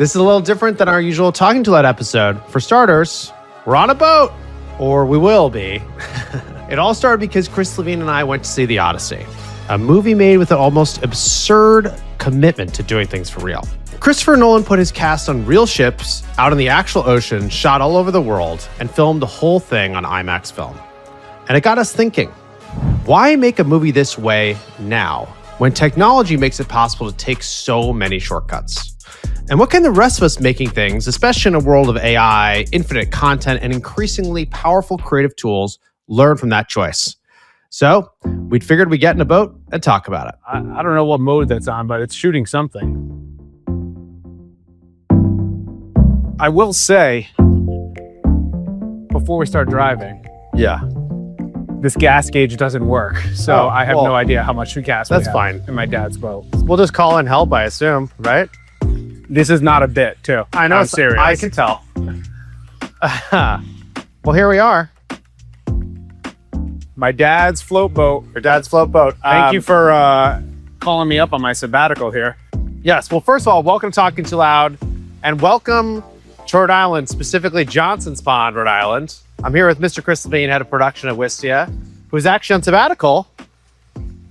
This is a little different than our usual Talking to Lead episode. For starters, we're on a boat, or we will be. It all started because Chris Lavigne and I went to see The Odyssey, a movie made with an almost absurd commitment to doing things for real. Christopher Nolan put his cast on real ships out in the actual ocean, shot all over the world, and filmed the whole thing on IMAX film. And it got us thinking, why make a movie this way now, when technology makes it possible to take so many shortcuts? And what can the rest of us making things, especially in a world of AI, infinite content, and increasingly powerful creative tools, learn from that choice? So we'd figured we'd get in a boat and talk about it. I don't know what mode that's on, but it's shooting something. I will say, before we start driving, this gas gauge doesn't work. So I have no idea how much gas we have. That's fine. In my dad's boat. We'll just call in help, I assume, right? This is not a bit, too. I know. I'm serious. I can tell. Well, here we are. My dad's float boat. Your dad's float boat. Thank you for calling me up on my sabbatical here. Yes. Well, first of all, welcome to Talking Too Loud, and welcome to Rhode Island, specifically Johnson's Pond, Rhode Island. I'm here with Mr. Chris Lavigne, head of production at Wistia, who's actually on sabbatical.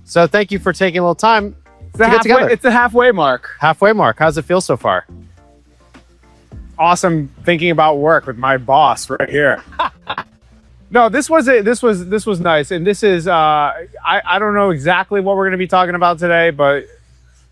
So thank you for taking a little time to get together. It's the halfway mark. Halfway mark. How's it feel so far? Awesome thinking about work with my boss right here. No, this was nice, and this is I don't know exactly what we're going to be talking about today, but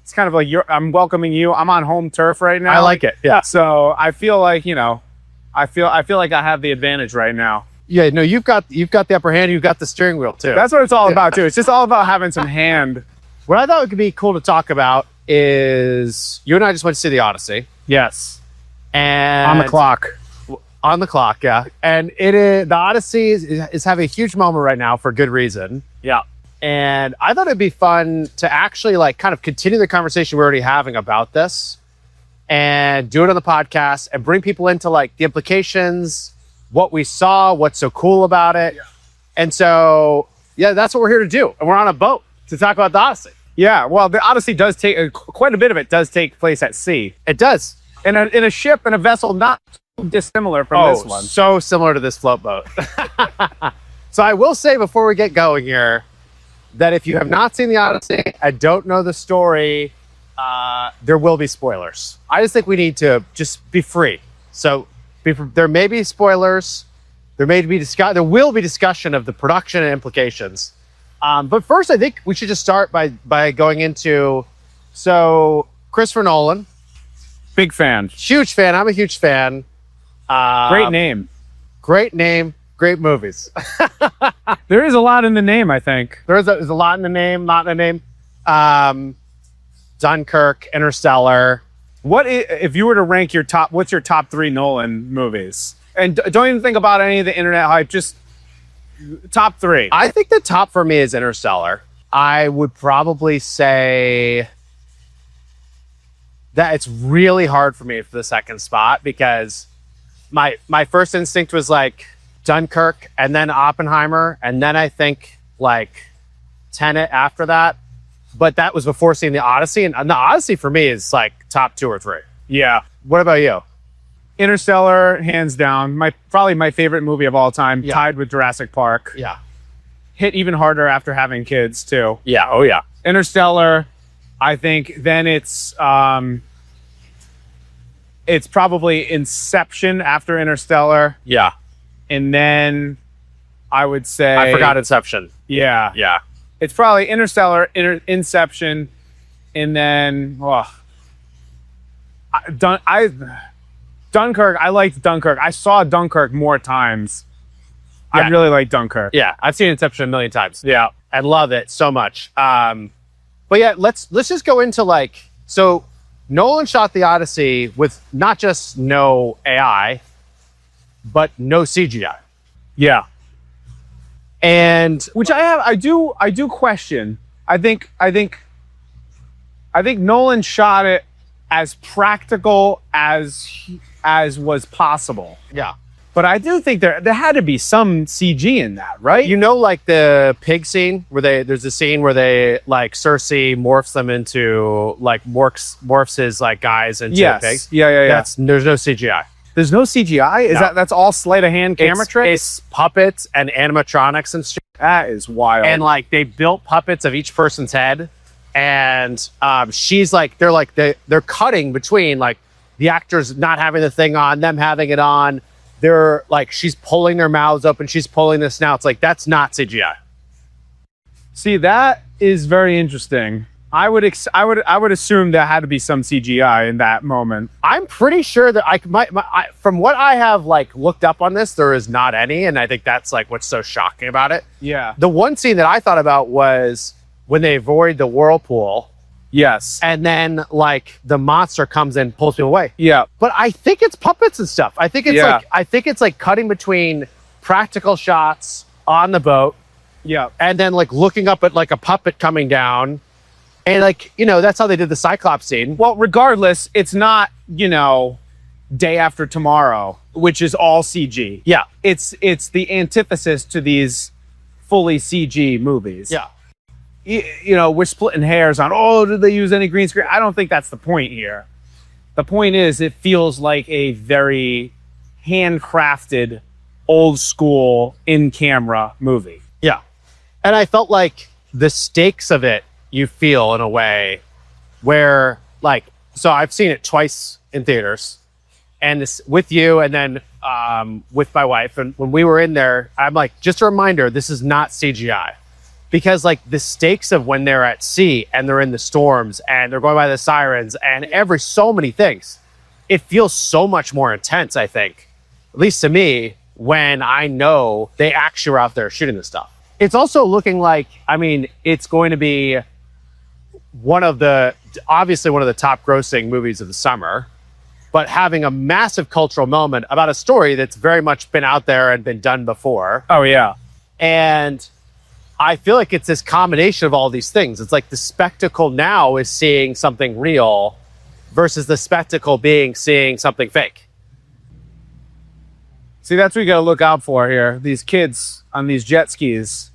it's kind of like I'm welcoming you. I'm on home turf right now. I like it. Yeah. So I feel like I feel like I have the advantage right now. Yeah. No, you've got the upper hand. You've got the steering wheel too. That's what it's all about too. It's just all about having some hand. What I thought would be cool to talk about is you and I just went to see The Odyssey. Yes. And on the clock. On the clock, yeah. And The Odyssey is having a huge moment right now for good reason. Yeah. And I thought it'd be fun to actually kind of continue the conversation we're already having about this and do it on the podcast and bring people into the implications, what we saw, what's so cool about it. Yeah. And so, yeah, that's what we're here to do. And we're on a boat to talk about The Odyssey. Yeah, well, The Odyssey does take, quite a bit of it does take place at sea. It does. In a ship and a vessel not dissimilar from this one. So similar to this float boat. So I will say before we get going here that if you have not seen The Odyssey and don't know the story, there will be spoilers. I just think we need to just be free. So there may be spoilers. There will be discussion of the production and implications. But first, I think we should just start by going into, so Christopher Nolan. Big fan. Huge fan. I'm a huge fan. Great name. Great name. Great movies. There is a lot in the name, I think. There's a lot in the name, not in the name. Dunkirk, Interstellar. If you were to rank what's your top 3 Nolan movies? And don't even think about any of the internet hype, just top 3. I think the top for me is Interstellar. I would probably say that it's really hard for me for the second spot because my first instinct was Dunkirk and then Oppenheimer, and then I think Tenet after that. But that was before seeing The Odyssey, and The Odyssey for me is top 2 or 3. Yeah. What about you? Interstellar, hands down. Probably my favorite movie of all time, tied with Jurassic Park. Yeah. Hit even harder after having kids too. Yeah. Oh yeah. Interstellar, I think then it's probably Inception after Interstellar. Yeah. And then I would say I forgot Inception. Yeah. Yeah. It's probably Interstellar, Inception, and then Dunkirk. I liked Dunkirk. I saw Dunkirk more times. Yeah. I really like Dunkirk. Yeah, I've seen Inception a million times. Yeah, I love it so much. But yeah, let's just go into so Nolan shot The Odyssey with not just no AI, but no CGI. Yeah, and which I do question. I think Nolan shot it as practical as was possible. Yeah. But I do think there had to be some CG in that, right? You know, like the pig scene where there's a scene where they like Cersei morphs them into like morphs his like guys into pigs. Yeah. There's no CGI. There's no CGI? That's all sleight of hand camera tricks? It's puppets and animatronics and shit. That is wild. And like they built puppets of each person's head. And she's like, they're cutting between like the actors not having the thing on, them having it on. They're like, she's pulling their mouths open, she's pulling the snouts. Like, that's not CGI. See, that is very interesting. I would assume there had to be some CGI in that moment. I'm pretty sure that from what I have like looked up on this, there is not any, and I think that's like what's so shocking about it. Yeah. The one scene that I thought about was when they avoid the whirlpool. Yes. And then like the monster comes in, pulls people away. Yeah. But I think it's puppets and stuff. I think it's like cutting between practical shots on the boat. Yeah. And then like looking up at like a puppet coming down. And like, you know, that's how they did the Cyclops scene. Well, regardless, it's not, you know, Day After Tomorrow, which is all CG. Yeah. It's the antithesis to these fully CG movies. Yeah. You know, we're splitting hairs on, oh, did they use any green screen? I don't think that's the point here. The point is it feels like a very handcrafted, old school, in-camera movie. Yeah. And I felt like the stakes of it, you feel in a way where like, so I've seen it twice in theaters and this with you and then with my wife. And when we were in there, I'm like, just a reminder, this is not CGI. Because like the stakes of when they're at sea and they're in the storms and they're going by the sirens and so many things, it feels so much more intense, I think, at least to me, when I know they actually are out there shooting this stuff. It's also looking like, I mean, it's going to be obviously one of the top grossing movies of the summer, but having a massive cultural moment about a story that's very much been out there and been done before. Oh, yeah. And I feel like it's this combination of all these things. It's like the spectacle now is seeing something real versus the spectacle being seeing something fake. See, that's what you gotta look out for here. These kids on these jet skis.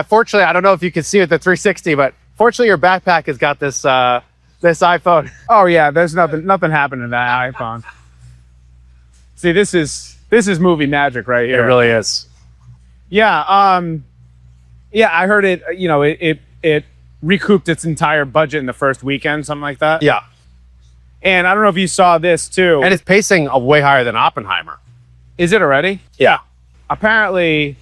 Fortunately, I don't know if you can see with the 360, but fortunately your backpack has got this this iPhone. Oh yeah, there's nothing happening to that iPhone. See, this is movie magic right here. It really is. Yeah, yeah, I heard it, you know, it recouped its entire budget in the first weekend, something like that. Yeah. And I don't know if you saw this too. And it's pacing way higher than Oppenheimer. Is it already? Yeah. Apparently,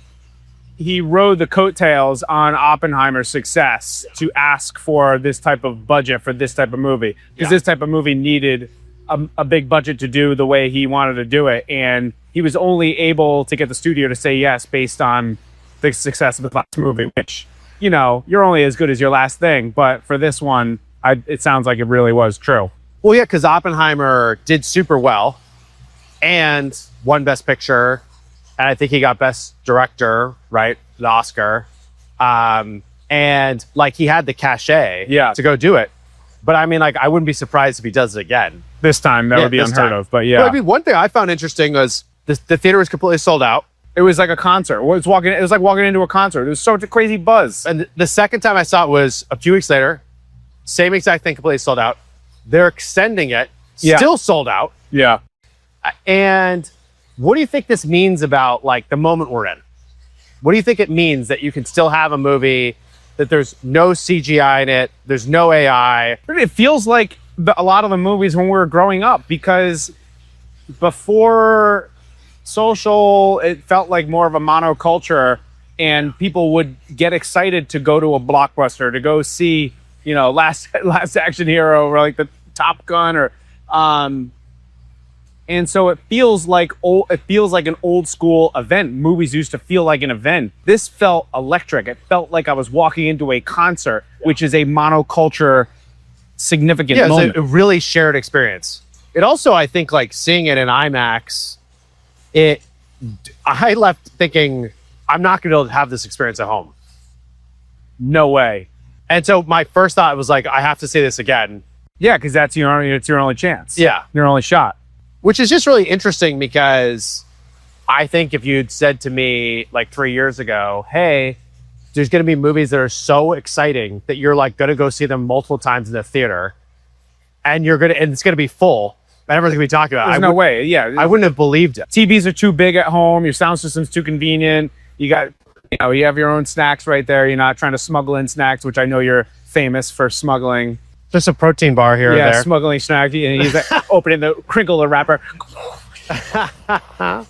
he rode the coattails on Oppenheimer's success to ask for this type of budget for this type of movie. Because this type of movie needed a big budget to do the way he wanted to do it. And he was only able to get the studio to say yes based on the success of the last movie, which, you know, you're only as good as your last thing. But for this one, it sounds like it really was true. Well, yeah, because Oppenheimer did super well and won Best Picture. And I think he got Best Director, right? The Oscar. And like he had the cachet to go do it. But I mean, like, I wouldn't be surprised if he does it again. This time, that would be unheard of. But yeah. Well, I mean, one thing I found interesting was the theater was completely sold out. It was like a concert. It was like walking into a concert. There was such a crazy buzz. And the second time I saw it was a few weeks later. Same exact thing, completely sold out. They're extending it. Still sold out. Yeah. And what do you think this means about like the moment we're in? What do you think it means that you can still have a movie that there's no CGI in it, there's no AI? It feels like a lot of the movies when we were growing up, because before social, it felt like more of a monoculture, and people would get excited to go to a blockbuster, to go see, you know, Last Action Hero or like the Top Gun or and so it feels like an old school event. Movies used to feel like an event. This felt electric. It felt like I was walking into a concert, which is a monoculture significant moment. It's a really shared experience. It also, I think, like seeing it in IMAX, I left thinking, I'm not going to be able to have this experience at home. No way. And so my first thought was like, I have to see this again. Yeah, because it's your only chance. Yeah. Your only shot. Which is just really interesting because I think if you'd said to me like 3 years ago, hey, there's going to be movies that are so exciting that you're like going to go see them multiple times in the theater, and it's going to be full, and everyone's going to be talking about it. There's no way. Yeah. I wouldn't have believed it. TVs are too big at home. Your sound system's too convenient. You have your own snacks right there. You're not trying to smuggle in snacks, which I know you're famous for smuggling. Just a protein bar here or there. Yeah, smuggling snacks. And he's like opening the crinkle the wrapper. I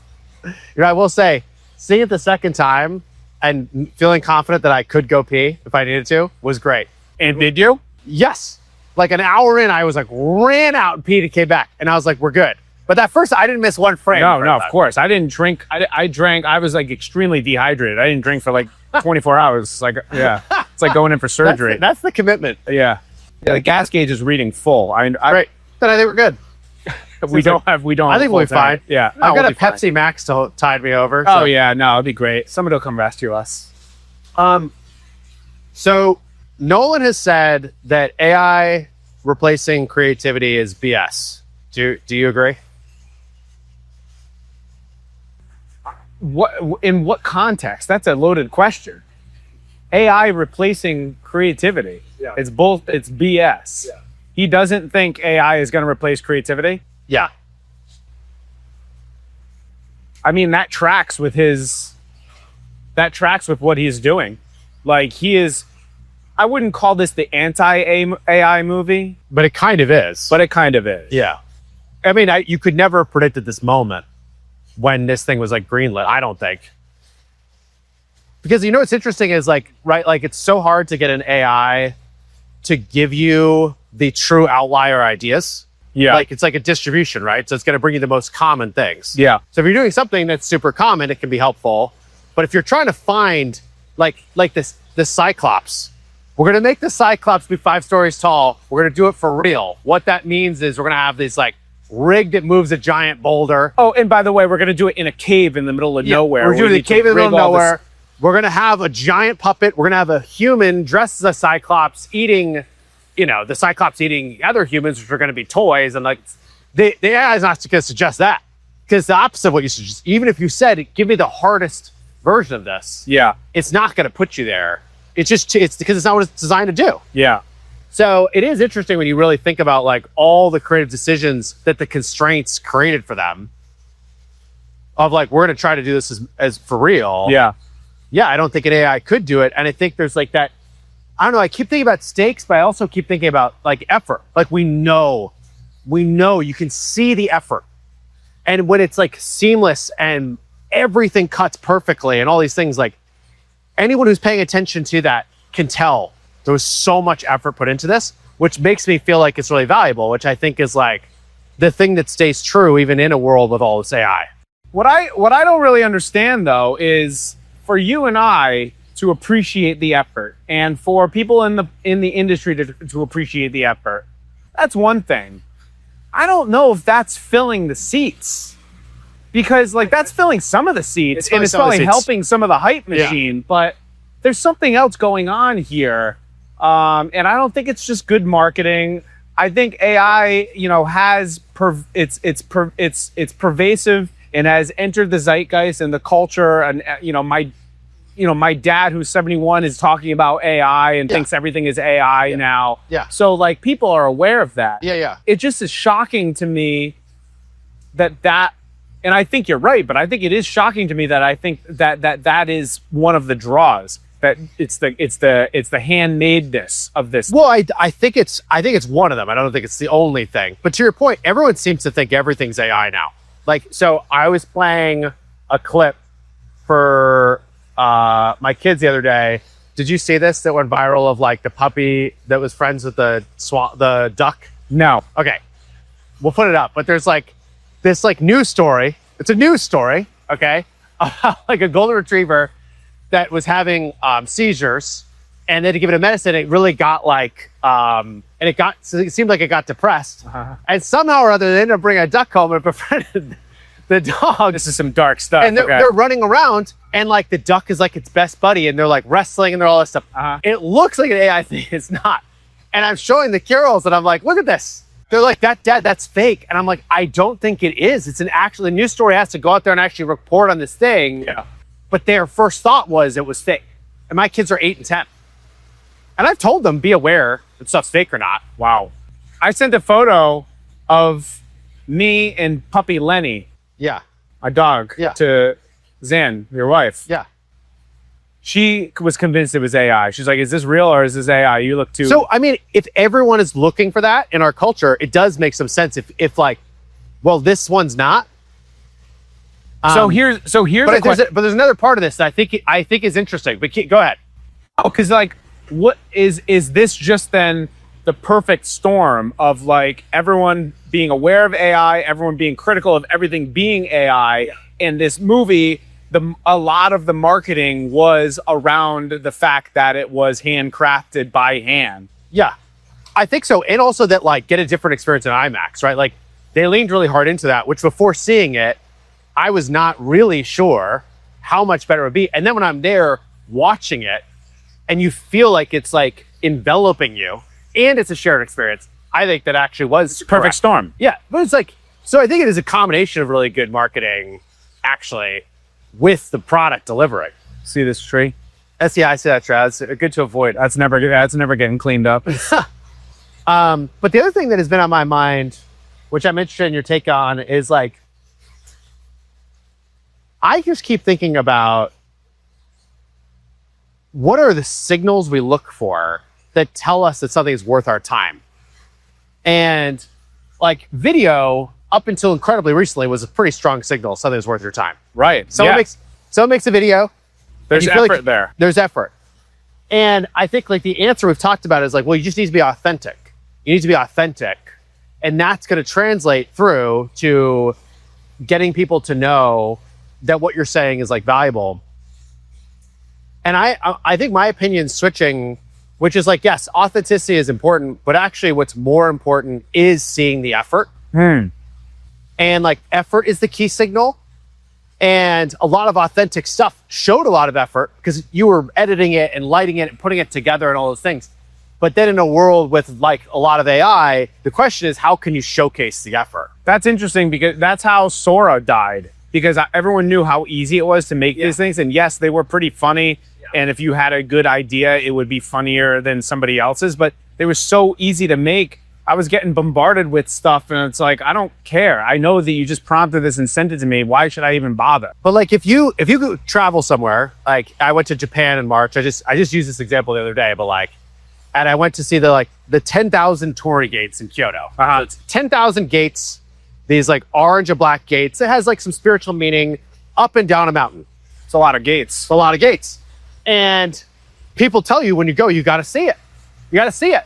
will say, seeing it the second time and feeling confident that I could go pee if I needed to was great. And did you? Yes. Like an hour in, I was like, ran out and peed and came back. And I was like, we're good. But that first, I didn't miss one frame. No, of course. I didn't drink. I drank. I was like extremely dehydrated. I didn't drink for like 24 hours. It's like, yeah. It's like going in for surgery. That's the commitment. Yeah. The gas gauge is reading full. Right. Then I think we're good. We don't. I think we'll be fine. Yeah. I've got a Pepsi Max to tide me over. Oh, yeah. No, it'll be great. Somebody will come rescue us. So Nolan has said that AI replacing creativity is BS. Do you agree? In what context? That's a loaded question. AI replacing creativity. Yeah. It's BS. Yeah. He doesn't think AI is going to replace creativity. Yeah. I mean, that tracks with what he's doing. Like I wouldn't call this the anti-AI movie. But it kind of is. Yeah. I mean, you could never have predicted this moment when this thing was like greenlit, I don't think. Because what's interesting is like it's so hard to get an AI to give you the true outlier ideas. Yeah. Like it's like a distribution, right? So it's going to bring you the most common things. Yeah. So if you're doing something that's super common, it can be helpful. But if you're trying to find like this Cyclops, we're going to make the Cyclops be 5 stories tall. We're going to do it for real. What that means is we're going to have this like rig that moves a giant boulder. Oh, and by the way, we're going to do it in a cave in the middle of nowhere. We're doing the cave in the middle of nowhere. We're going to have a giant puppet. We're going to have a human dressed as a Cyclops eating, the Cyclops eating other humans, which are going to be toys. And like, the AI is not going to suggest that. Because the opposite of what you suggest, even if you said, give me the hardest version of this. Yeah. It's not going to put you there. It's because it's not what it's designed to do. Yeah. So it is interesting when you really think about like all the creative decisions that the constraints created for them of like, we're going to try to do this as for real. Yeah. Yeah. I don't think an AI could do it. And I think there's like that, I don't know. I keep thinking about stakes, but I also keep thinking about like effort. Like we know you can see the effort. And when it's like seamless and everything cuts perfectly and all these things, like anyone who's paying attention to that can tell there was so much effort put into this, which makes me feel like it's really valuable, which I think is like the thing that stays true even in a world with all this AI. What I don't really understand though is for you and I to appreciate the effort and for people in the industry to appreciate the effort. That's one thing. I don't know if that's filling the seats. Because like that's filling some of the seats and it's probably helping some of the hype machine, but there's something else going on here. And I don't think it's just good marketing. I think AI, it's pervasive and has entered the zeitgeist and the culture. And my dad who's 71 is talking about AI and thinks everything is AI now. Yeah. So like people are aware of that. Yeah. It just is shocking to me that. And I think you're right, but I think it is shocking to me that I think that is one of the draws. That it's the handmadeness of this. Well, I think it's one of them. I don't think it's the only thing. But to your point, everyone seems to think everything's AI now. Like, so I was playing a clip for my kids the other day. Did you see this that went viral of like the puppy that was friends with the duck? No. Okay, we'll put it up. But there's like this like news story. It's a news story, okay, like a golden retriever that was having seizures, and they had to give it a medicine. It really got like, so it seemed like it got depressed, and somehow or other they ended up bringing a duck home and befriended the dog. This is some dark stuff. And they're running around, and like the duck is like its best buddy, and they're like wrestling and they're all this stuff. It looks like an AI thing. It's not. And I'm showing the Carols, and I'm like, look at this. They're like, that's fake. And I'm like, I don't think it is. It's the news story has to go out there and actually report on this thing. Yeah. But their first thought was it was fake. And my kids are 8 and 10. And I've told them, be aware that stuff's fake or not. Wow. I sent a photo of me and puppy Lenny, Yeah. my dog, Yeah. to Zan, your wife. Yeah. She was convinced it was AI. She's like, is this real or is this AI? You look too... So, I mean, if everyone is looking for that in our culture, it does make some sense if like, well, this one's not. So here's But there's another part of this that I think is interesting. But go ahead. Oh, because like, what is this just then the perfect storm of like everyone being aware of AI, everyone being critical of everything being AI, and this movie, a lot of the marketing was around the fact that it was handcrafted by hand. Yeah, I think so. And also that like get a different experience in IMAX, right? Like they leaned really hard into that, which before seeing it, I was not really sure how much better it would be. And then when I'm there watching it and you feel like it's like enveloping you and it's a shared experience, I think that actually was Perfect correct. storm. Yeah, but it's like, so I think it is a combination of really good marketing actually with the product delivering. See this tree? I see that, Trav. It's good to avoid. That's never getting cleaned up. But the other thing that has been on my mind, which I'm interested in your take on, is like, I just keep thinking about what are the signals we look for that tell us that something is worth our time. And like video, up until incredibly recently, was a pretty strong signal something was worth your time. Right. Someone makes a video. There's effort there. There's effort. And I think like the answer we've talked about is like, well, you just need to be authentic. You need to be authentic. And that's going to translate through to getting people to know that what you're saying is like valuable. And I think my opinion's switching, which is like, yes, authenticity is important, but actually what's more important is seeing the effort. And like effort is the key signal. And a lot of authentic stuff showed a lot of effort because you were editing it and lighting it and putting it together and all those things. But then in a world with like a lot of AI, the question is, how can you showcase the effort? That's interesting because that's how Sora died. Because everyone knew how easy it was to make these things. And yes, they were pretty funny. And if you had a good idea, it would be funnier than somebody else's. But they were so easy to make. I was getting bombarded with stuff. And it's like, I don't care. I know that you just prompted this and sent it to me. Why should I even bother? But like, if you go travel somewhere, like I went to Japan in March. I just used this example the other day, but like, and I went to see the 10,000 torii gates in Kyoto. So it's 10,000 gates. These like orange and black gates. It has like some spiritual meaning up and down a mountain. It's a lot of gates. It's a lot of gates. And people tell you when you go, you got to see it. You got to see it.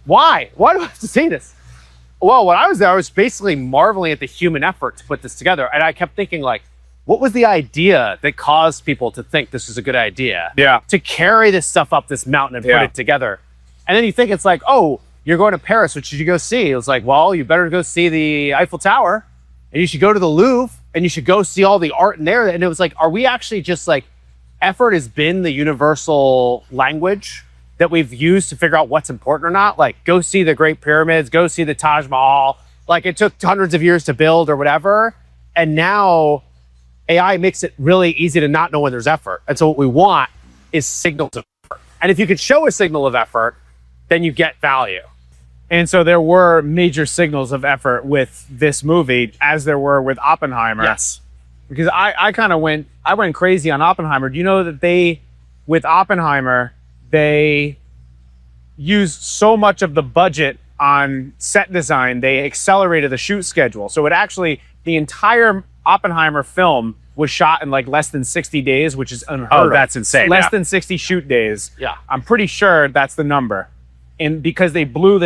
Why? Why do I have to see this? Well, when I was there, I was basically marveling at the human effort to put this together. And I kept thinking like, what was the idea that caused people to think this was a good idea? Yeah. To carry this stuff up this mountain and put it together. And then you think it's like, oh, you're going to Paris, what should you go see? It was like, well, you better go see the Eiffel Tower and you should go to the Louvre and you should go see all the art in there. And it was like, are we actually just like, effort has been the universal language that we've used to figure out what's important or not? Like, go see the Great Pyramids, go see the Taj Mahal. Like, it took hundreds of years to build or whatever. And now AI makes it really easy to not know when there's effort. And so what we want is signals of effort. And if you could show a signal of effort, then you get value. And so there were major signals of effort with this movie, as there were with Oppenheimer. Yes. Because I went crazy on Oppenheimer. Do you know that with Oppenheimer, they used so much of the budget on set design, they accelerated the shoot schedule. So the entire Oppenheimer film was shot in like less than 60 days, which is unheard of. Oh, that's insane. Less than 60 shoot days. Yeah. I'm pretty sure that's the number. And because they blew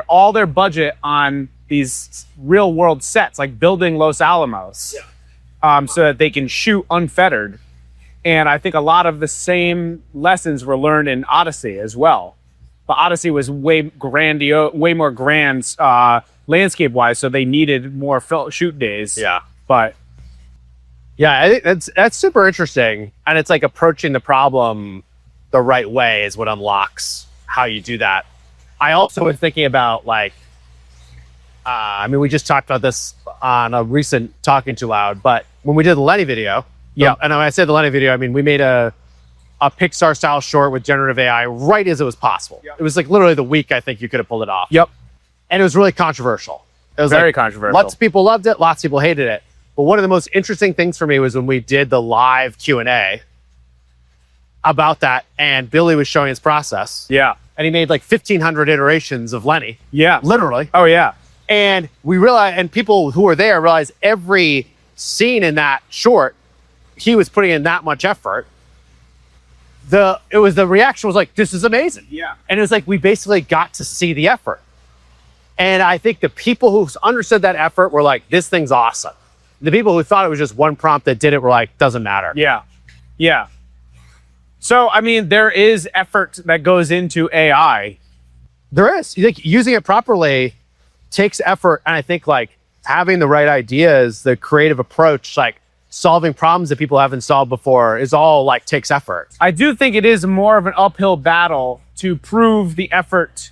all their budget on these real world sets, like building Los Alamos, so that they can shoot unfettered. And I think a lot of the same lessons were learned in Odyssey as well. But Odyssey was way more grand landscape wise, so they needed more shoot days. Yeah. But yeah, I think that's super interesting. And it's like approaching the problem the right way is what unlocks how you do that. I also was thinking about like, I mean, we just talked about this on a recent Talking Too Loud, but when we did the Lenny video, Yeah. and when I said the Lenny video, I mean, we made a Pixar style short with generative AI right as it was possible. Yep. It was like literally the week I think you could have pulled it off. Yep. And it was really controversial. It was Very controversial. Lots of people loved it. Lots of people hated it. But one of the most interesting things for me was when we did the live Q&A about that, and Billy was showing his process. Yeah. And he made like 1,500 iterations of Lenny. Yeah. Literally. Oh, yeah. And we realized, and people who were there realized every scene in that short, he was putting in that much effort. The reaction was like, this is amazing. Yeah. And it was like, we basically got to see the effort. And I think the people who understood that effort were like, this thing's awesome. The people who thought it was just one prompt that did it were like, doesn't matter. Yeah. Yeah. So, I mean, there is effort that goes into AI. There is. You think using it properly takes effort. And I think like having the right ideas, the creative approach, like solving problems that people haven't solved before is all like takes effort. I do think it is more of an uphill battle to prove the effort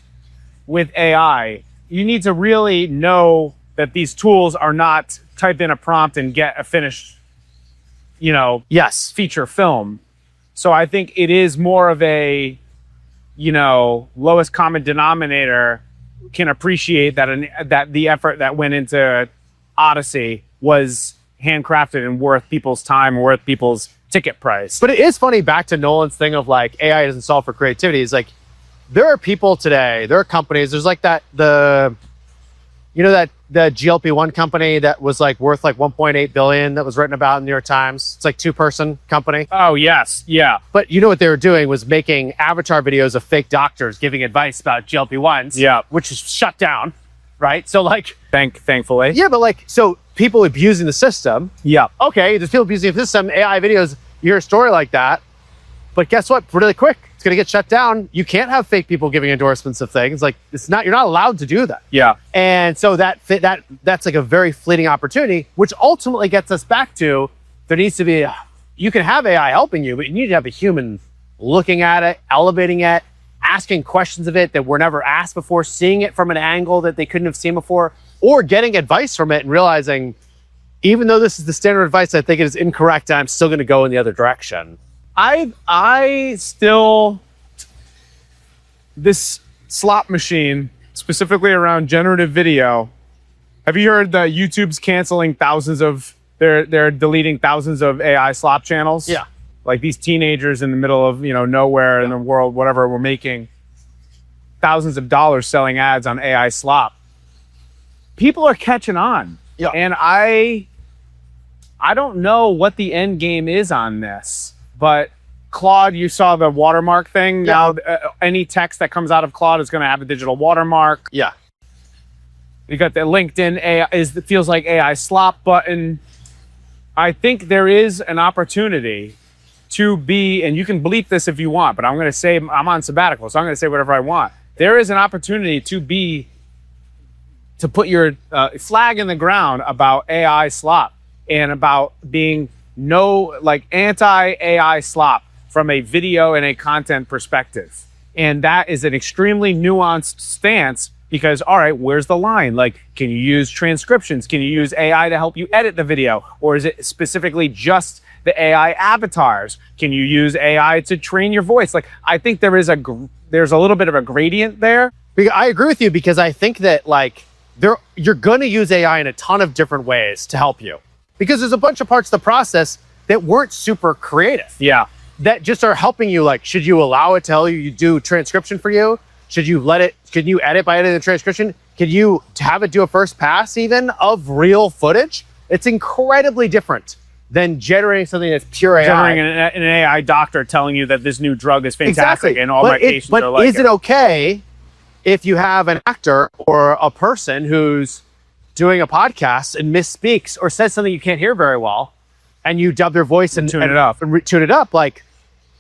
with AI. You need to really know that these tools are not type in a prompt and get a finished, Yes. feature film. So I think it is more of a, lowest common denominator can appreciate that the effort that went into Odyssey was handcrafted and worth people's time, worth people's ticket price. But it is funny, back to Nolan's thing of like AI doesn't solve for creativity. It's like there are people today, there are companies, there's like the GLP-1 company that was like worth like 1.8 billion that was written about in the New York Times. It's like 2-person company. Oh, yes. Yeah. But you know what they were doing was making avatar videos of fake doctors giving advice about GLP-1s. Yeah. Which is shut down, right? So like, Thankfully. yeah, but like, so people abusing the system. Yeah. Okay, there's people abusing the system, AI videos, you hear a story like that. But guess what? Really quick, it's going to get shut down. You can't have fake people giving endorsements of things. Like you're not allowed to do that. Yeah. And so that's like a very fleeting opportunity, which ultimately gets us back to there needs to be, you can have AI helping you, but you need to have a human looking at it, elevating it, asking questions of it that were never asked before, seeing it from an angle that they couldn't have seen before, or getting advice from it and realizing, even though this is the standard advice, I think it is incorrect, and I'm still going to go in the other direction. I still, this slot machine, specifically around generative video, have you heard that YouTube's canceling they're deleting thousands of AI slop channels? Yeah. Like these teenagers in the middle of, nowhere in the world, whatever, were making thousands of dollars selling ads on AI slop. People are catching on. Yeah. And I don't know what the end game is on this. But Claude, you saw the watermark thing. Yeah. Now, any text that comes out of Claude is going to have a digital watermark. Yeah. You got the LinkedIn AI feels like AI slop button. I think there is an opportunity to be, and you can bleep this if you want, but I'm going to say I'm on sabbatical, so I'm going to say whatever I want. There is an opportunity to put your flag in the ground about AI slop and about being anti-AI slop from a video and a content perspective. And that is an extremely nuanced stance because, all right, where's the line? Like, can you use transcriptions? Can you use AI to help you edit the video? Or is it specifically just the AI avatars? Can you use AI to train your voice? Like, I think there's a little bit of a gradient there. I agree with you because I think that you're going to use AI in a ton of different ways to help you. Because there's a bunch of parts of the process that weren't super creative. Yeah. That just are helping you. Like, should you allow it to tell you do transcription for you? Can you edit by editing the transcription? Can you have it do a first pass even of real footage? It's incredibly different than generating something that's pure AI. Generating an AI doctor telling you that this new drug is fantastic Exactly. and all my patients are like it. But is it okay if you have an actor or a person who's doing a podcast and misspeaks or says something you can't hear very well, and you dub their voice and tune it up? Tune it up. Like,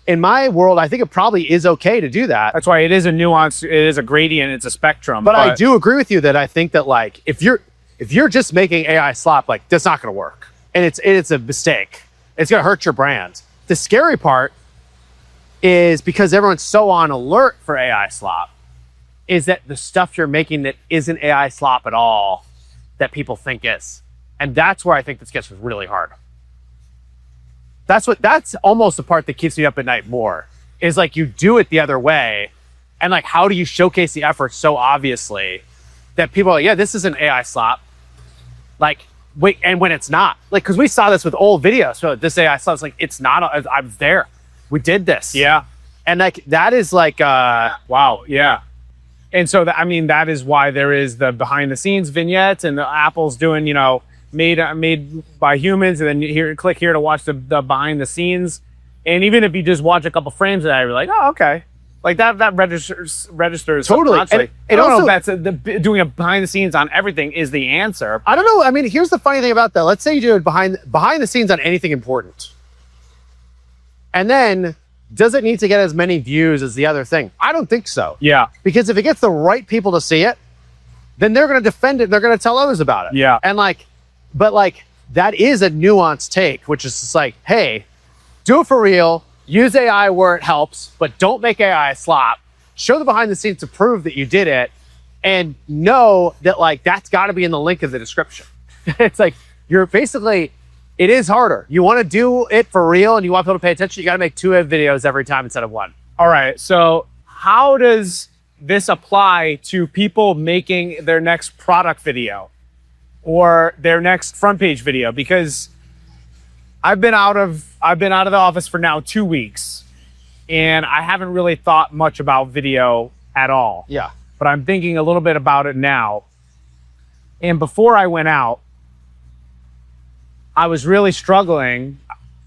in my world, I think it probably is okay to do that. That's why it is a nuance. It is a gradient. It's a spectrum. But I do agree with you that I think that like if you're just making AI slop, like that's not going to work, and it's a mistake. It's going to hurt your brand. The scary part is because everyone's so on alert for AI slop, is that the stuff you're making that isn't AI slop at all that people think is. And that's where I think this gets really hard. That's almost the part that keeps me up at night more, is like you do it the other way. And like, how do you showcase the effort so obviously that people are like, yeah, this is an AI slop. Like, wait, and when it's not, like, cause we saw this with old videos. So this AI slop is like, it's not, I was there. We did this. Yeah. And like, that is like, wow. Yeah. And so, I mean, that is why there is the behind the scenes vignettes and the Apple's doing, you know, made by humans. And then click here to watch the behind the scenes. And even if you just watch a couple frames of that, you're like, oh, okay. Like that registers totally. And I don't know if that's doing a behind the scenes on everything is the answer. I don't know. I mean, here's the funny thing about that. Let's say you do it behind the scenes on anything important. And then, does it need to get as many views as the other thing? I don't think so. Yeah. Because if it gets the right people to see it, then they're going to defend it. They're going to tell others about it. Yeah. And like, but like, that is a nuanced take, which is just like, hey, do it for real. Use AI where it helps, but don't make AI slop. Show the behind the scenes to prove that you did it, and know that like that's got to be in the link of the description. It's like you're basically, it is harder. You want to do it for real and you want people to pay attention, you got to make 2 videos every time instead of 1. All right. So how does this apply to people making their next product video or their next front page video? Because I've been out of the office for now 2 weeks, and I haven't really thought much about video at all. Yeah. But I'm thinking a little bit about it now. And before I went out, I was really struggling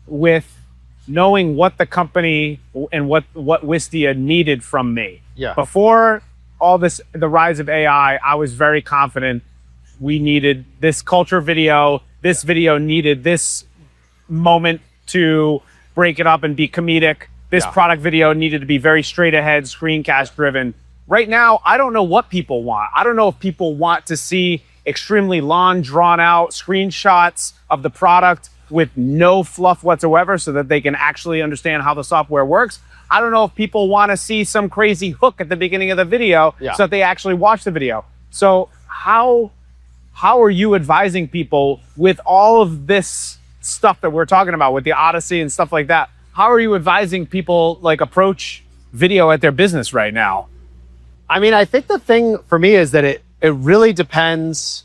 with knowing what the company and what Wistia needed from me. Yeah. Before all this, the rise of AI, I was very confident we needed this culture video. This video needed this moment to break it up and be comedic. This product video needed to be very straight ahead, screencast driven. Right now, I don't know what people want. I don't know if people want to see extremely long, drawn out screenshots of the product with no fluff whatsoever so that they can actually understand how the software works. I don't know if people want to see some crazy hook at the beginning of the video so that they actually watch the video. So how are you advising people with all of this stuff that we're talking about with the Odyssey and stuff like that? How are you advising people like approach video at their business right now? I mean, I think the thing for me is that it really depends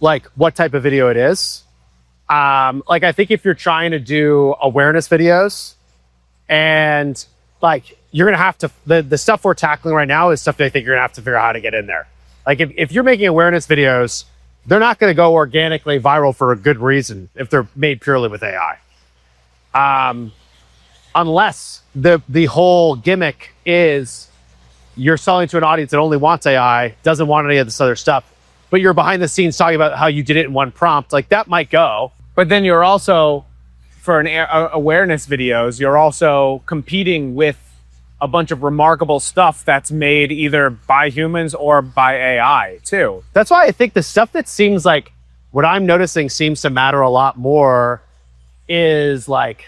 like what type of video it is. Like I think if you're trying to do awareness videos and like you're gonna have to, the stuff we're tackling right now is stuff that I think you're gonna have to figure out how to get in there. Like if you're making awareness videos, they're not going to go organically viral for a good reason if they're made purely with AI. Unless the whole gimmick is you're selling to an audience that only wants AI, doesn't want any of this other stuff, but you're behind the scenes talking about how you did it in one prompt, like that might go. But then you're also, for awareness videos, you're also competing with a bunch of remarkable stuff that's made either by humans or by AI too. That's why I think the stuff that seems like what I'm noticing seems to matter a lot more is like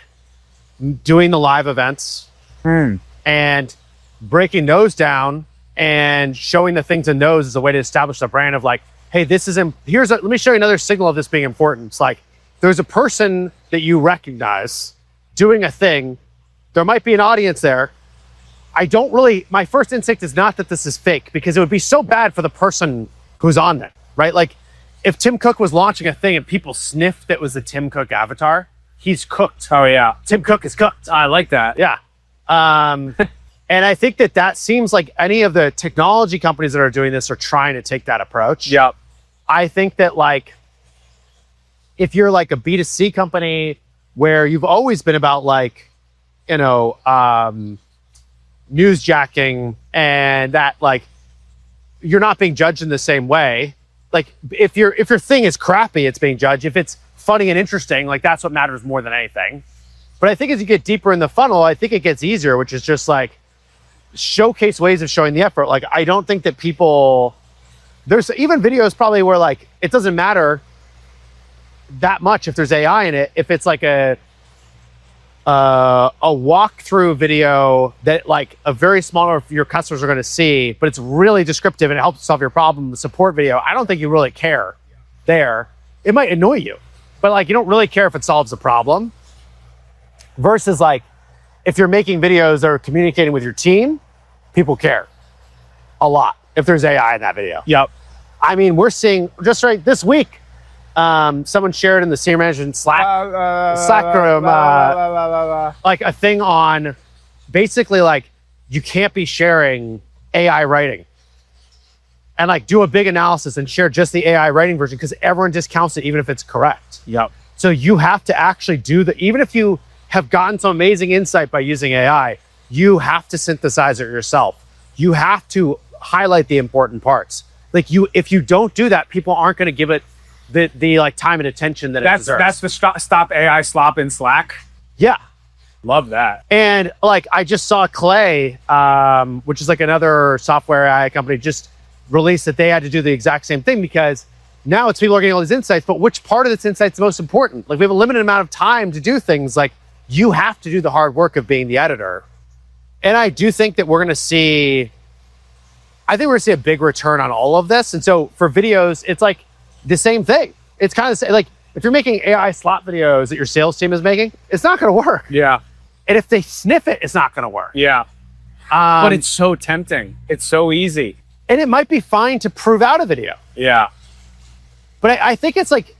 doing the live events and breaking those down and showing the things in those as a way to establish the brand of like, hey, this is, let me show you another signal of this being important. It's like, there's a person that you recognize doing a thing. There might be an audience there. My first instinct is not that this is fake because it would be so bad for the person who's on it, right? Like if Tim Cook was launching a thing and people sniffed that was the Tim Cook avatar, he's cooked. Oh yeah. Tim Cook is cooked. I like that. Yeah. And I think that seems like any of the technology companies that are doing this are trying to take that approach. Yep. I think that like, if you're like a B2C company where you've always been about like, you know, newsjacking and that like you're not being judged in the same way. Like if your thing is crappy, it's being judged. If it's funny and interesting, like that's what matters more than anything. But I think as you get deeper in the funnel, I think it gets easier, which is just like showcase ways of showing the effort. Like I don't think that there's even videos probably where like it doesn't matter that much if there's AI in it. If it's like a a walkthrough video that like a very small of your customers are going to see, but it's really descriptive and it helps solve your problem. The support video, I don't think you really care there. It might annoy you, but like you don't really care if it solves the problem. Versus like if you're making videos that are communicating with your team, people care a lot if there's AI in that video. Yep. I mean, we're seeing just right this week, someone shared in the senior management Slack room, like a thing on basically like you can't be sharing AI writing and like do a big analysis and share just the AI writing version because everyone discounts it even if it's correct. Yep. So you have to actually do even if you have gotten some amazing insight by using AI, you have to synthesize it yourself. You have to highlight the important parts. Like if you don't do that, people aren't going to give it the like time and attention that it deserves. That's the stop AI slop in Slack. Yeah. Love that. And like I just saw Clay, which is like another software AI company, just released that they had to do the exact same thing because now it's people are getting all these insights, but which part of this insight is the most important? Like we have a limited amount of time to do things. Like you have to do the hard work of being the editor. And I do think that we're going to see, I think we're going to see a big return on all of this. And so for videos, it's like the same thing. It's kind of like if you're making AI slot videos that your sales team is making, it's not going to work. Yeah. And if they sniff it, it's not going to work. Yeah. But it's so tempting. It's so easy. And it might be fine to prove out a video. Yeah. But I think it's like,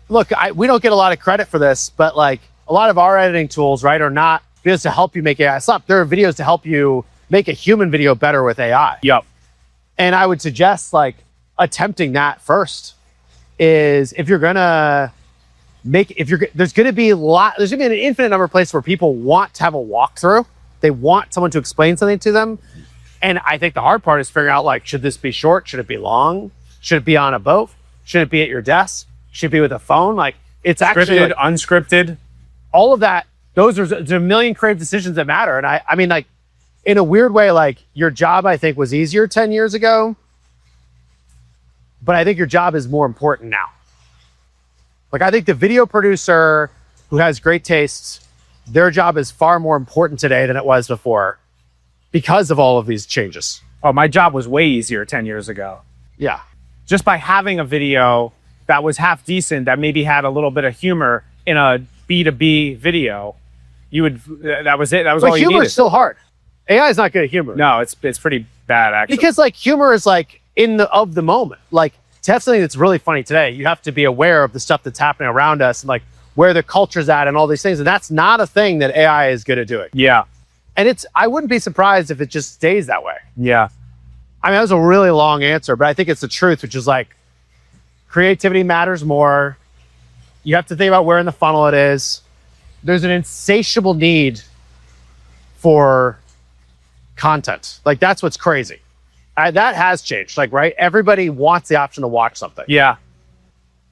look, we don't get a lot of credit for this, but like a lot of our editing tools, right, are not videos to help you make AI slop. There are videos to help you make a human video better with AI. Yep. And I would suggest like attempting that first is if you're gonna make, there's gonna be an infinite number of places where people want to have a walkthrough. They want someone to explain something to them. And I think the hard part is figuring out like, should this be short? Should it be long? Should it be on a boat? Should it be at your desk? Should it be with a phone? Like it's actually scripted, unscripted, all of that. There's a million creative decisions that matter. And I mean like in a weird way, like your job, I think was easier 10 years ago, but I think your job is more important now. Like I think the video producer who has great tastes, their job is far more important today than it was before because of all of these changes. Oh, my job was way easier 10 years ago. Yeah. Just by having a video that was half decent, that maybe had a little bit of humor in a B2B video, that was it. That was all you needed. Humor is still hard. AI is not good at humor. No, it's pretty bad actually. Because like humor is like of the moment. Like to have something that's really funny today, you have to be aware of the stuff that's happening around us and like where the culture's at and all these things. And that's not a thing that AI is good at doing. Yeah. And I wouldn't be surprised if it just stays that way. Yeah. I mean, that was a really long answer, but I think it's the truth, which is like creativity matters more. You have to think about where in the funnel it is. There's an insatiable need for content. Like that's what's crazy. That has changed. Like, right? Everybody wants the option to watch something. Yeah.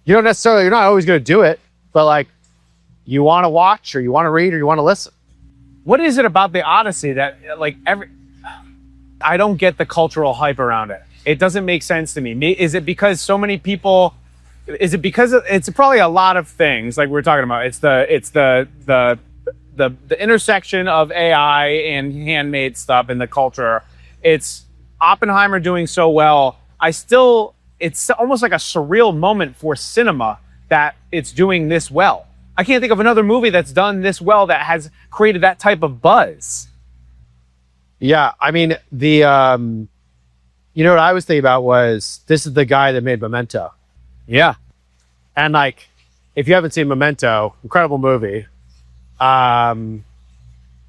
You're not always going to do it, but like you want to watch or you want to read or you want to listen. What is it about the Odyssey that like I don't get the cultural hype around it. It doesn't make sense to me. Is it because so many people, it's probably a lot of things like we're talking about. It's the intersection of AI and handmade stuff in the culture. It's Oppenheimer doing so well. It's almost like a surreal moment for cinema that it's doing this well. I can't think of another movie that's done this well that has created that type of buzz. Yeah, I mean, you know what I was thinking about was this is the guy that made Memento. Yeah. And like, if you haven't seen Memento, incredible movie. And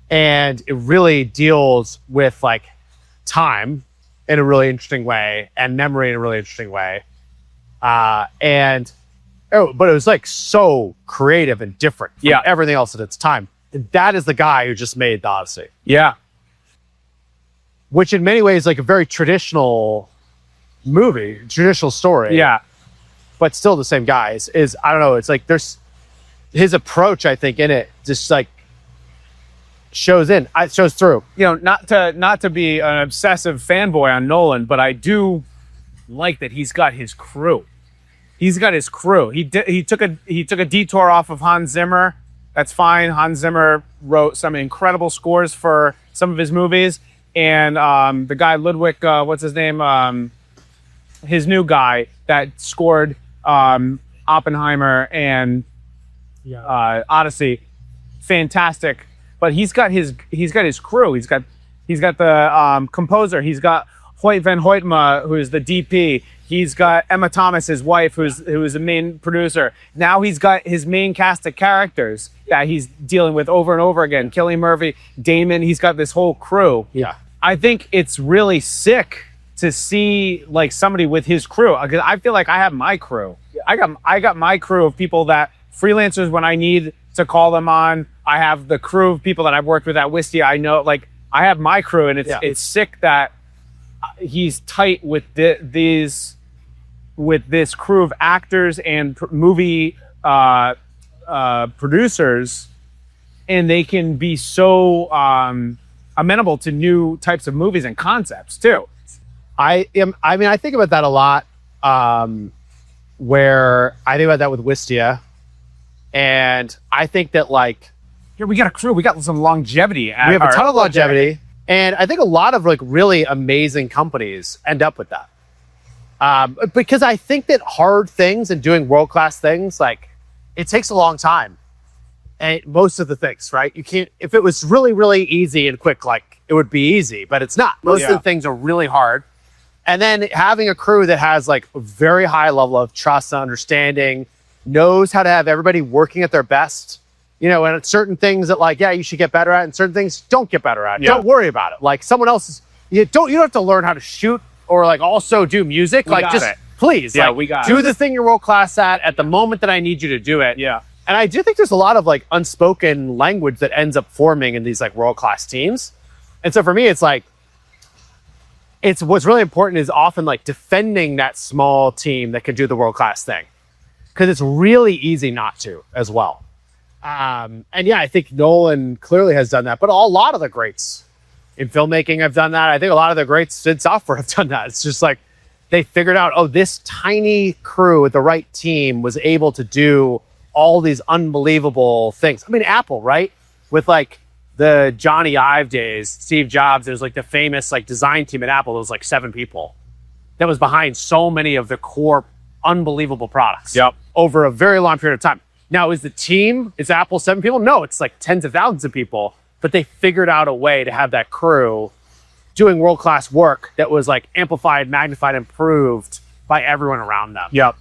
it really deals with like time in a really interesting way and memory in a really interesting way. But it was like so creative and different from everything else at its time. And that is the guy who just made the Odyssey. Yeah. Which in many ways like a very traditional movie, traditional story. Yeah. But still the same guy is I don't know, it's like there's his approach, I think, in it just like shows through. You know, not to be an obsessive fanboy on Nolan, but I do like that he's got his crew. He's got his crew. He took a detour off of Hans Zimmer That's fine. Hans Zimmer wrote some incredible scores for some of his movies. And the guy, Ludwig, what's his name? His new guy that scored Oppenheimer and Odyssey. Fantastic. But he's got his crew. He's got the composer. He's got Hoyt van Hoytema, who's the DP. He's got Emma Thomas, his wife, who's the main producer. Now he's got his main cast of characters that he's dealing with over and over again. Cillian Murphy, Damon. He's got this whole crew. Yeah. I think it's really sick to see like somebody with his crew. I feel like I have my crew. I got my crew of people that freelancers when I need to call them on. I have the crew of people that I've worked with at Wistia. I know, like, I have my crew, and it's sick that he's tight with this crew of actors and movie producers, and they can be so amenable to new types of movies and concepts too. I think about that a lot, where I think about that with Wistia, and I think that, like, here we got a crew, we got some longevity. We have a ton of longevity, and I think a lot of like really amazing companies end up with that. Because I think that hard things and doing world-class things, like, it takes a long time. And most of the things, right? You can't, if it was really, really easy and quick, like, it would be easy, but it's not. Most of the things are really hard. And then having a crew that has like a very high level of trust and understanding, knows how to have everybody working at their best, you know, and it's certain things that, like, yeah, you should get better at, and certain things don't get better at. Don't worry about it. Like, someone else you don't have to learn how to shoot or like also do music. Please, do the thing you're world class at the moment that I need you to do it. Yeah. And I do think there's a lot of like unspoken language that ends up forming in these like world class teams. And so for me, it's like, it's what's really important is often like defending that small team that can do the world class thing, because it's really easy not to as well. And yeah, I think Nolan clearly has done that, but a lot of the greats in filmmaking have done that. I think a lot of the greats in software have done that. It's just like they figured out, oh, this tiny crew with the right team was able to do all these unbelievable things. I mean, Apple, right? With like the Johnny Ive days, Steve Jobs, there's like the famous like design team at Apple. There was like 7 people that was behind so many of the core unbelievable products over a very long period of time. Now, is Apple 7 people? No, it's like tens of thousands of people, but they figured out a way to have that crew doing world-class work that was like amplified, magnified, improved by everyone around them. Yep.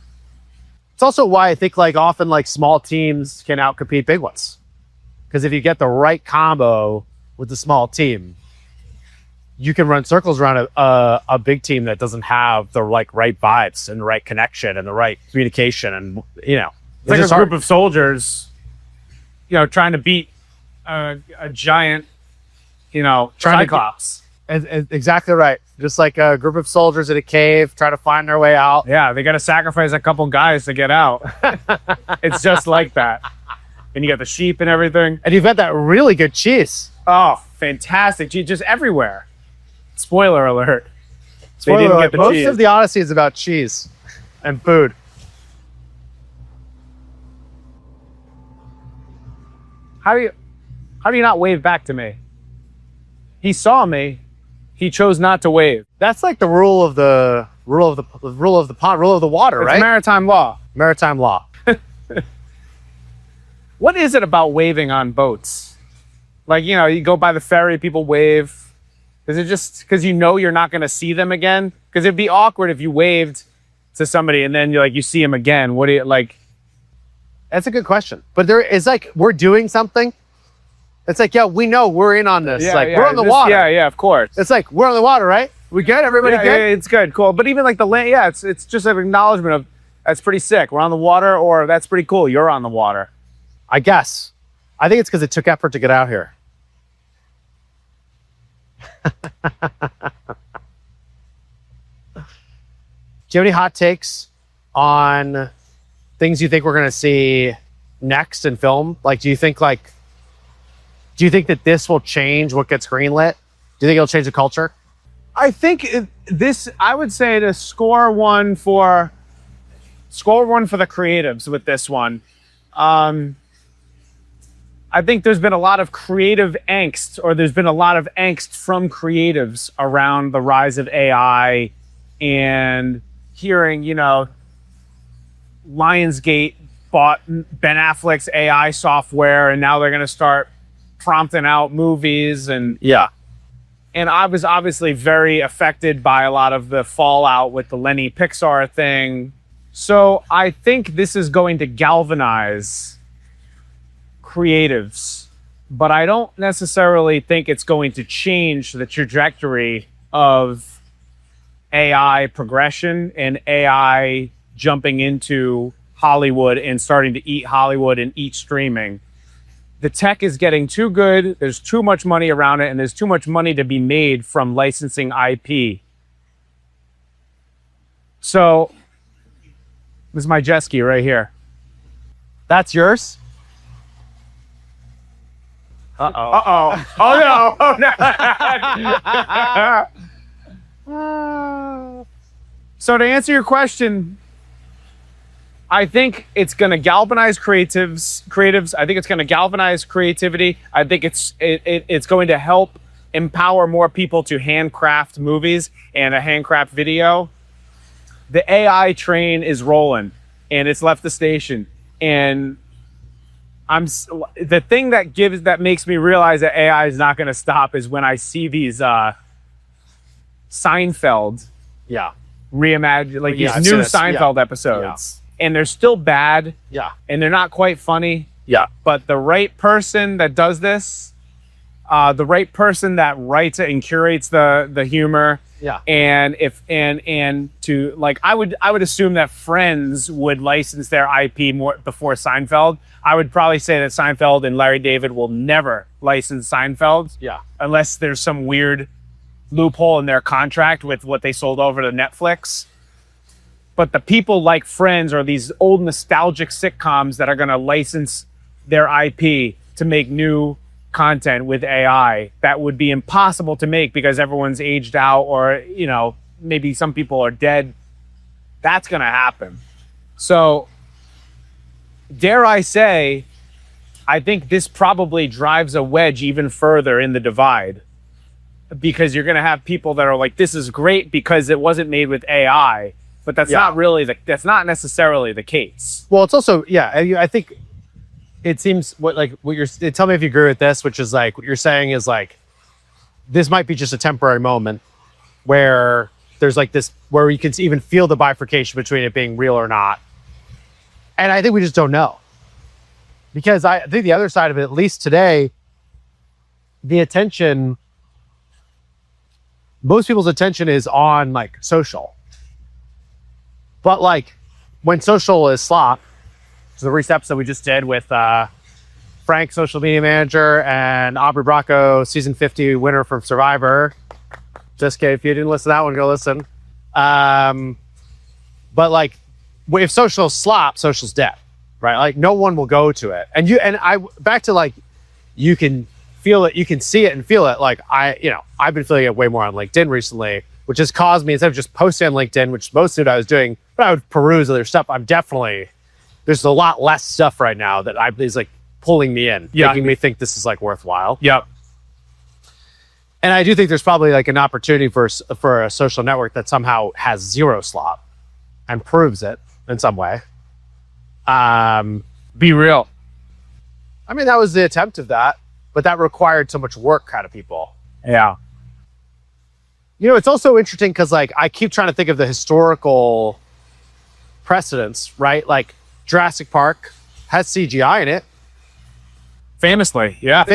It's also why I think like often like small teams can outcompete big ones. Because if you get the right combo with the small team, you can run circles around a big team that doesn't have the like right vibes and the right connection and the right communication, and you know, it's like a group of soldiers, you know, trying to beat a giant, you know, Cyclops. Exactly right. Just like a group of soldiers in a cave trying to find their way out. Yeah, they got to sacrifice a couple guys to get out. It's just like that. And you got the sheep and everything. And you've got that really good cheese. Oh, fantastic cheese, just everywhere. Spoiler alert. Spoiler alert. Get the most cheese. Of the Odyssey is about cheese and food. How do you not wave back to me? He saw me. He chose not to wave. That's like the rule of the water, right? It's maritime law. Maritime law. What is it about waving on boats? Like, you know, you go by the ferry, people wave. Is it just because you know you're not going to see them again? Because it'd be awkward if you waved to somebody and then you see them again. What do you like? That's a good question. But there is like, we're doing something. It's like, yeah, we know we're in on this. We're on the water. Yeah, of course. It's like, we're on the water, right? We good? Everybody good? Yeah, it's good, cool. But even like the land, it's just an acknowledgement of, that's pretty sick. We're on the water, or that's pretty cool. You're on the water. I guess. I think it's because it took effort to get out here. Do you have any hot takes on things you think we're going to see next in film? Like, do you think that this will change what gets greenlit? Do you think it'll change the culture? I think I would say to score one for the creatives with this one. I think there's been a lot of creative angst, or there's been a lot of angst from creatives around the rise of AI, and hearing, Lionsgate bought Ben Affleck's AI software, and now they're going to start prompting out movies. And I was obviously very affected by a lot of the fallout with the Lenny Pixar thing. So I think this is going to galvanize creatives, but I don't necessarily think it's going to change the trajectory of AI progression and AI jumping into Hollywood and starting to eat Hollywood and eat streaming. The tech is getting too good. There's too much money around it, and there's too much money to be made from licensing IP. So this is my jet ski right here. That's yours? Uh-oh. Uh-oh. Oh, no. Oh, no. So to answer your question, I think it's going to galvanize creatives. I think it's going to galvanize creativity. I think it's going to help empower more people to handcraft movies and a handcraft video. The AI train is rolling, and it's left the station. And the thing that makes me realize that AI is not going to stop is when I see these Seinfeld, reimagined, like these new Seinfeld episodes. And they're still bad. And they're not quite funny. But the right person that does this, the right person that writes it and curates the humor. And to, like, I would assume that Friends would license their IP more before Seinfeld. I would probably say that Seinfeld and Larry David will never license Seinfeld. Unless there's some weird loophole in their contract with what they sold over to Netflix. But the people like Friends or these old nostalgic sitcoms that are going to license their IP to make new content with AI that would be impossible to make because everyone's aged out, or, maybe some people are dead. That's going to happen. So, dare I say, I think this probably drives a wedge even further in the divide, because you're going to have people that are like, this is great because it wasn't made with AI. But that's that's not necessarily the case. Well, it's also, I think it seems tell me if you agree with this, which is like, what you're saying is like, this might be just a temporary moment where there's like this, where you can even feel the bifurcation between it being real or not. And I think we just don't know. Because I think the other side of it, at least today, most people's attention is on like social. But like when social is Slop, so the recent episode we just did with Frank, social media manager, and Aubrey Bracco, season 50 winner from Survivor. Just kidding, if you didn't listen to that one, go listen. But like, if social's Slop, social's dead, right? Like no one will go to it. Back to like, you can feel it, you can see it and feel it. Like I've been feeling it way more on LinkedIn recently, which has caused me, instead of just posting on LinkedIn, which most of it I was doing, but I would peruse other stuff. There's a lot less stuff right now that is like pulling me in, making me think this is like worthwhile. And I do think there's probably like an opportunity for a social network that somehow has zero Slop and proves it in some way. Be real. I mean, that was the attempt of that, but that required so much work out of people. It's also interesting because like I keep trying to think of the historical precedents, right? Like Jurassic Park has CGI in it. Famously. And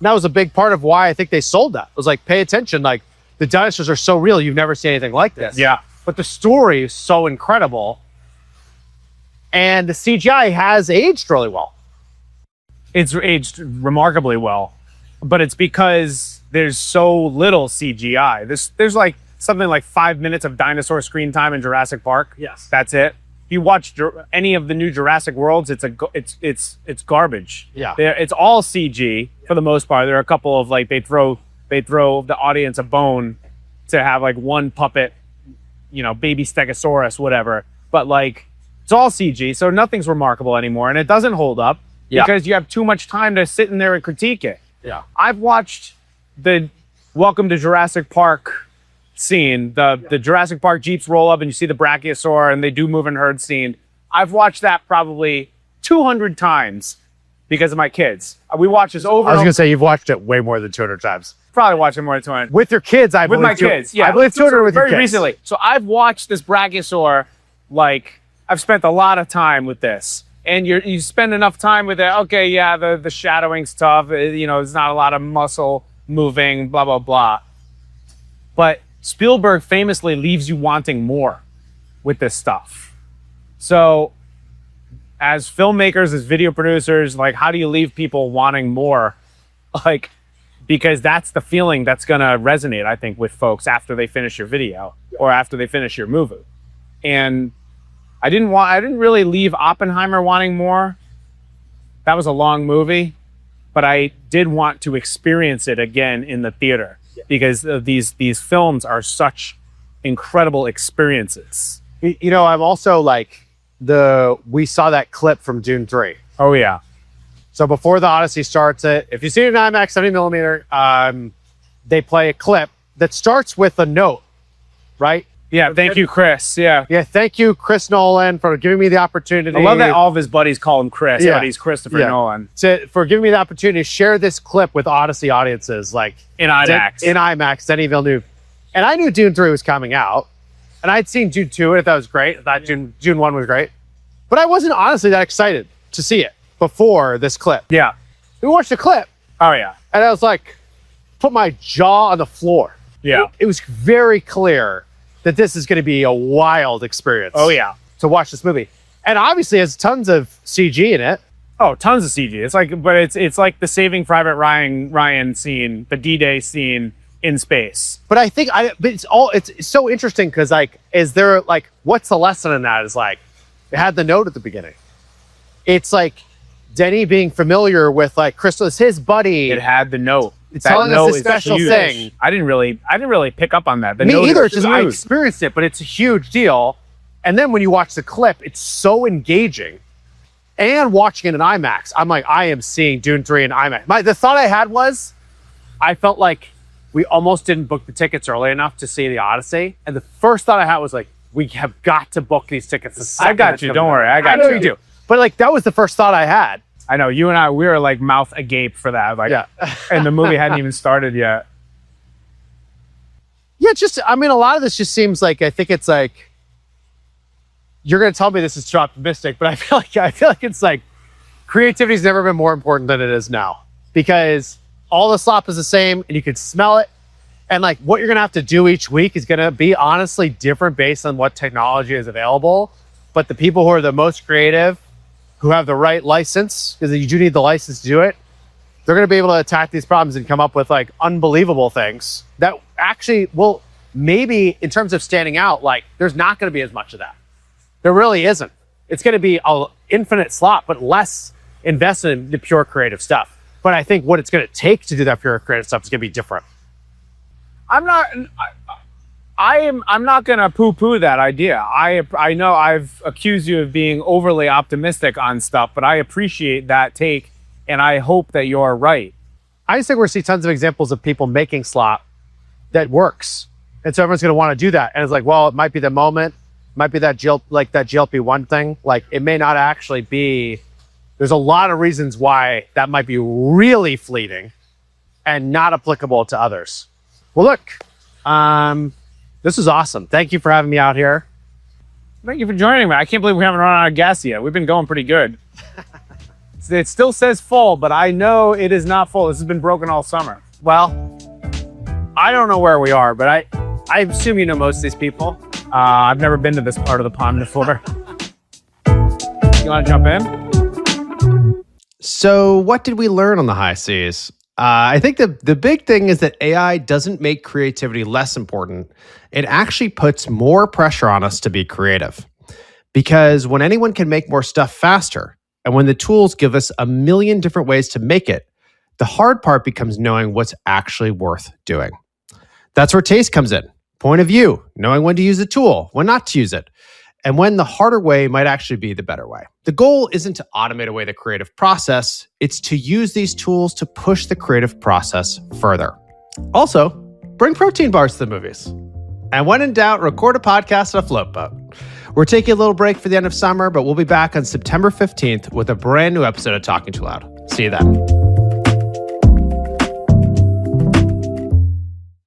that was a big part of why I think they sold that. It was like, pay attention, like the dinosaurs are so real, you've never seen anything like this. But the story is so incredible. And the CGI has aged really well. It's aged remarkably well. But it's because there's so little CGI. There's like something like 5 minutes of dinosaur screen time in Jurassic Park. That's it. If you watch any of the new Jurassic Worlds, it's garbage. It's all CG for the most part. There are a couple of like they throw the audience a bone to have like one puppet, baby Stegosaurus, whatever. But like it's all CG, so nothing's remarkable anymore, and it doesn't hold up. because you have too much time to sit in there and critique it. Yeah. I've watched the Welcome to Jurassic Park scene, the Jurassic Park Jeeps roll up and you see the Brachiosaur and they do move in herd scene. I've watched that probably 200 times because of my kids. We watch this over. I was going to say, you've watched it way more than 200 times. Probably watched it more than 200. With your kids, I believe. With my kids, yeah. I believe 200 with your kids. Very recently. So I've watched this Brachiosaur, like, I've spent a lot of time with this. And you spend enough time with it, okay, yeah, the shadowing's tough, you know, there's not a lot of muscle moving, blah, blah, blah. But Spielberg famously leaves you wanting more with this stuff. So as filmmakers, as video producers, like, how do you leave people wanting more? Like, because that's the feeling that's gonna resonate, I think, with folks after they finish your video or after they finish your movie. And I didn't really leave Oppenheimer wanting more. That was a long movie, but I did want to experience it again in the theater because these films are such incredible experiences. You know, I'm also like we saw that clip from Dune 3. Oh yeah. So before the Odyssey starts it, if you see it in IMAX 70 millimeter, they play a clip that starts with a note, right? Yeah, thank you, Chris. Yeah. Yeah, thank you, Chris Nolan, for giving me the opportunity. I love that all of his buddies call him Chris, Yeah. but he's Christopher Nolan. For giving me the opportunity to share this clip with Odyssey audiences, like In IMAX. In IMAX, Denis Villeneuve. And I knew Dune 3 was coming out. And I'd seen Dune 2, and I thought it was great. I thought Dune 1 was great. But I wasn't honestly that excited to see it before this clip. Yeah. We watched the clip, Oh yeah. and I was like, put my jaw on the floor. Yeah. It was very clear that this is going to be a wild experience. Oh yeah. To watch this movie. And obviously it has tons of CG in it. Oh, tons of CG. It's like, but it's like the Saving Private Ryan scene, the D-Day scene in space. But I think but it's so interesting because like, is there like, what's the lesson in that? Is like, it had the note at the beginning. It's like Denny being familiar with like Crystal, it's his buddy. It had the note. It's telling us a special huge. thing. I didn't really pick up on that. The Me note either. is It's just I huge. experienced it, but it's a huge deal. And then when you watch the clip, it's so engaging. And watching it in IMAX, I'm like, I am seeing Dune 3 in IMAX. The thought I had was, I felt like we almost didn't book the tickets early enough to see the Odyssey. And the first thought I had was like, we have got to book these tickets. I got you. Don't worry. I got you. I know you do. But like, that was the first thought I had. I know you and I. We were like mouth agape for that. Like, Yeah. and the movie hadn't even started yet. Yeah, just, I mean, a lot of this just seems like, I think it's like, you're going to tell me this is too optimistic, but I feel like it's like, creativity's never been more important than it is now. Because all the slop is the same, and you can smell it. And like, what you're going to have to do each week is going to be honestly different based on what technology is available. But the people who are the most creative, who have the right license, because you do need the license to do it, they're going to be able to attack these problems and come up with like unbelievable things that actually will maybe, in terms of standing out, like there's not going to be as much of that. There really isn't. It's going to be an infinite slop, but less invested in the pure creative stuff. But I think what it's going to take to do that pure creative stuff is going to be different. I'm not gonna poo-poo that idea. I know I've accused you of being overly optimistic on stuff, but I appreciate that take, and I hope that you're right. I just think we're going to see tons of examples of people making slop that works. And so everyone's going to want to do that. And it's like, well, it might be the moment, might be that GLP-1 thing. Like, it may not actually be. There's a lot of reasons why that might be really fleeting and not applicable to others. Well, look, this is awesome. Thank you for having me out here. Thank you for joining me. I can't believe we haven't run out of gas yet. We've been going pretty good. It still says full, but I know it is not full. This has been broken all summer. Well, I don't know where we are, but I assume you know most of these people. I've never been to this part of the pond before. You want to jump in? So what did we learn on the high seas? I think the big thing is that AI doesn't make creativity less important. It actually puts more pressure on us to be creative. Because when anyone can make more stuff faster, and when the tools give us a million different ways to make it, the hard part becomes knowing what's actually worth doing. That's where taste comes in. Point of view, knowing when to use a tool, when not to use it. and when the harder way might actually be the better way. The goal isn't to automate away the creative process, it's to use these tools to push the creative process further. Also, bring protein bars to the movies. And when in doubt, record a podcast on a float boat. We're taking a little break for the end of summer, but we'll be back on September 15th with a brand new episode of Talking Too Loud. See you then.